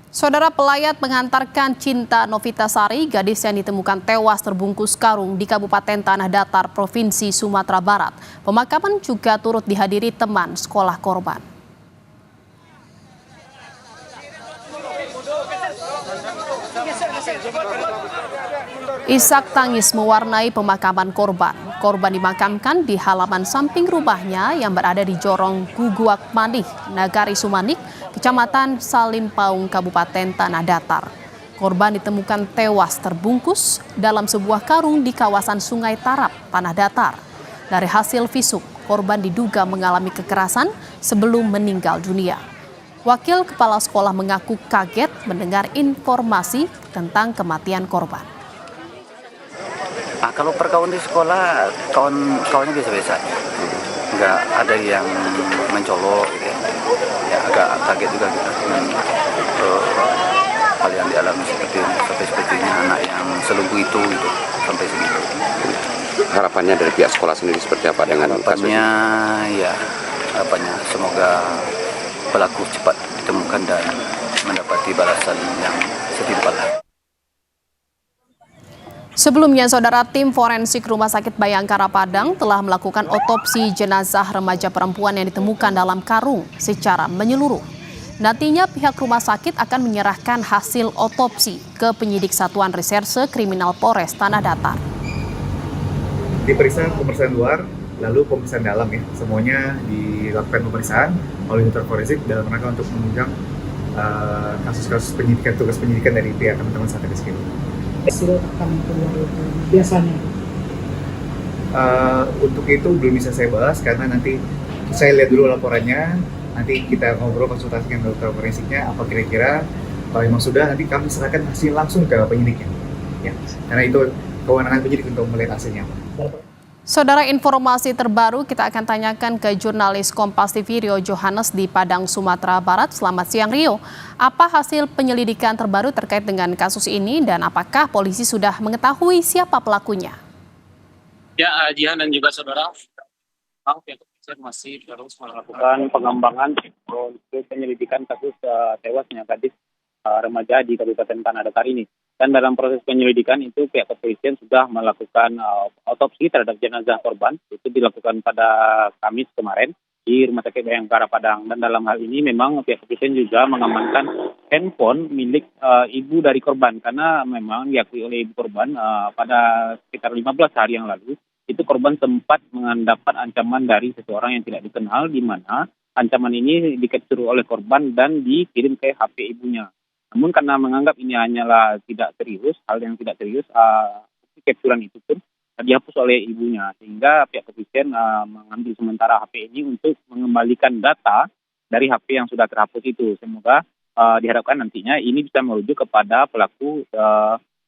Saudara pelayat mengantarkan Cinta Novitasari, gadis yang ditemukan tewas terbungkus karung di Kabupaten Tanah Datar, Provinsi Sumatera Barat. Pemakaman juga turut dihadiri teman sekolah korban. Isak tangis mewarnai pemakaman korban. Korban dimakamkan di halaman samping rumahnya yang berada di Jorong Guguak Manih, Nagari Sumanik, Kecamatan Salim-Paung, Kabupaten Tanah Datar. Korban ditemukan tewas terbungkus dalam sebuah karung di kawasan Sungai Tarap, Tanah Datar. Dari hasil visum, korban diduga mengalami kekerasan sebelum meninggal dunia. Wakil kepala sekolah mengaku kaget mendengar informasi tentang kematian korban. Kalau perkawinan di sekolah, kawan-kawannya biasa-biasa aja. Nggak ada yang mencolok gitu ya. Agak kaget juga gitu. Hal yang dialami sepertinya anak yang selungguh itu gitu, sampai segitu. Harapannya dari pihak sekolah sendiri seperti apa dengan kasus ini? Harapannya semoga pelaku cepat ditemukan dan mendapati balasan yang setimpal. Sebelumnya, saudara, tim forensik Rumah Sakit Bayangkara Padang telah melakukan otopsi jenazah remaja perempuan yang ditemukan dalam karung secara menyeluruh. Nantinya pihak rumah sakit akan menyerahkan hasil otopsi ke penyidik Satuan Reserse Kriminal Polres Tanah Datar. Diperiksa pemeriksaan luar, lalu pemeriksaan dalam ya. Semuanya dilakukan pemeriksaan oleh dokter forensik dalam rangka untuk menunjang kasus-kasus penyidikan, tugas penyidikan dari pihak teman-teman Satreskrim. Hasil akan keluar itu biasanya? Untuk itu belum bisa saya bahas karena nanti saya lihat dulu laporannya, nanti kita ngobrol konsultasi dengan dokter forensiknya apa kira-kira. Kalau memang sudah, nanti kami serahkan hasil langsung ke penyidiknya ya, karena itu kewenangan penyidik untuk melihat hasilnya. Saudara, informasi terbaru kita akan tanyakan ke jurnalis Kompas TV Rio Johannes di Padang, Sumatera Barat. Selamat siang, Rio. Apa hasil penyelidikan terbaru terkait dengan kasus ini dan apakah polisi sudah mengetahui siapa pelakunya? Ya, Jihan dan juga saudara, pihak kepolisian masih terus melakukan pengembangan untuk penyelidikan kasus tewasnya gadis remaja di Kabupaten Tanah Datar ini. Dan dalam proses penyelidikan itu pihak kepolisian sudah melakukan otopsi terhadap jenazah korban. Itu dilakukan pada Kamis kemarin di Rumah Sakit Bayangkara Padang. Dan dalam hal ini memang pihak kepolisian juga mengamankan handphone milik ibu dari korban. Karena memang diakui oleh ibu korban pada sekitar 15 hari yang lalu, itu korban sempat mendapat ancaman dari seseorang yang tidak dikenal, di mana ancaman ini dicapture oleh korban dan dikirim ke HP ibunya. Namun karena menganggap ini hanyalah tidak serius, hal yang tidak serius, capturean itu pun dihapus oleh ibunya. Sehingga pihak kepolisian mengambil sementara HP ini untuk mengembalikan data dari HP yang sudah terhapus itu. Semoga diharapkan nantinya ini bisa merujuk kepada pelaku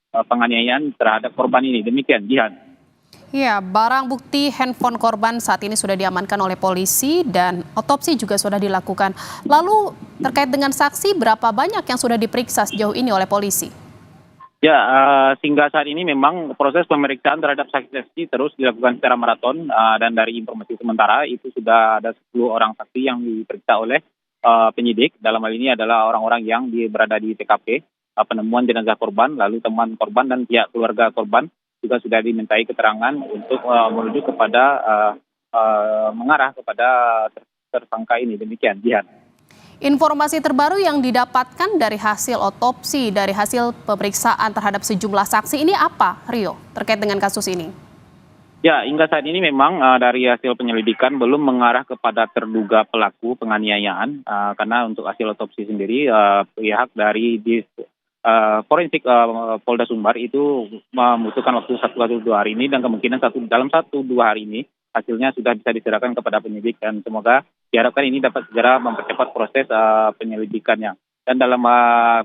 penganiayaan terhadap korban ini. Demikian, Jihan. Ya, barang bukti handphone korban saat ini sudah diamankan oleh polisi dan otopsi juga sudah dilakukan. Lalu terkait dengan saksi, berapa banyak yang sudah diperiksa sejauh ini oleh polisi? Ya, sehingga saat ini memang proses pemeriksaan terhadap saksi-saksi terus dilakukan secara maraton dan dari informasi sementara itu sudah ada 10 orang saksi yang diperiksa oleh penyidik. Dalam hal ini adalah orang-orang yang berada di TKP, penemuan jenazah korban, lalu teman korban dan pihak keluarga korban juga sudah dimintai keterangan untuk menuju kepada mengarah kepada tersangka ini. Demikian, Jihan. Informasi terbaru yang didapatkan dari hasil otopsi, dari hasil pemeriksaan terhadap sejumlah saksi ini apa, Rio, terkait dengan kasus ini? Ya, hingga saat ini memang dari hasil penyelidikan belum mengarah kepada terduga pelaku penganiayaan, karena untuk hasil otopsi sendiri pihak dari forensik Polda Sumbar itu membutuhkan waktu 1-2 hari ini dan kemungkinan dalam 1-2 hari ini hasilnya sudah bisa diserahkan kepada penyidik dan semoga diharapkan ini dapat segera mempercepat proses penyelidikannya. Dan dalam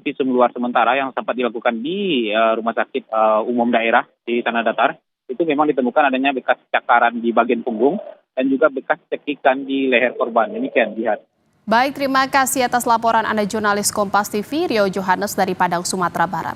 visum luar sementara yang sempat dilakukan di Rumah Sakit Umum Daerah di Tanah Datar, itu memang ditemukan adanya bekas cakaran di bagian punggung dan juga bekas cekikan di leher korban. Demikian, Jihan. Baik, terima kasih atas laporan Anda jurnalis Kompas TV Rio Johannes dari Padang, Sumatera Barat.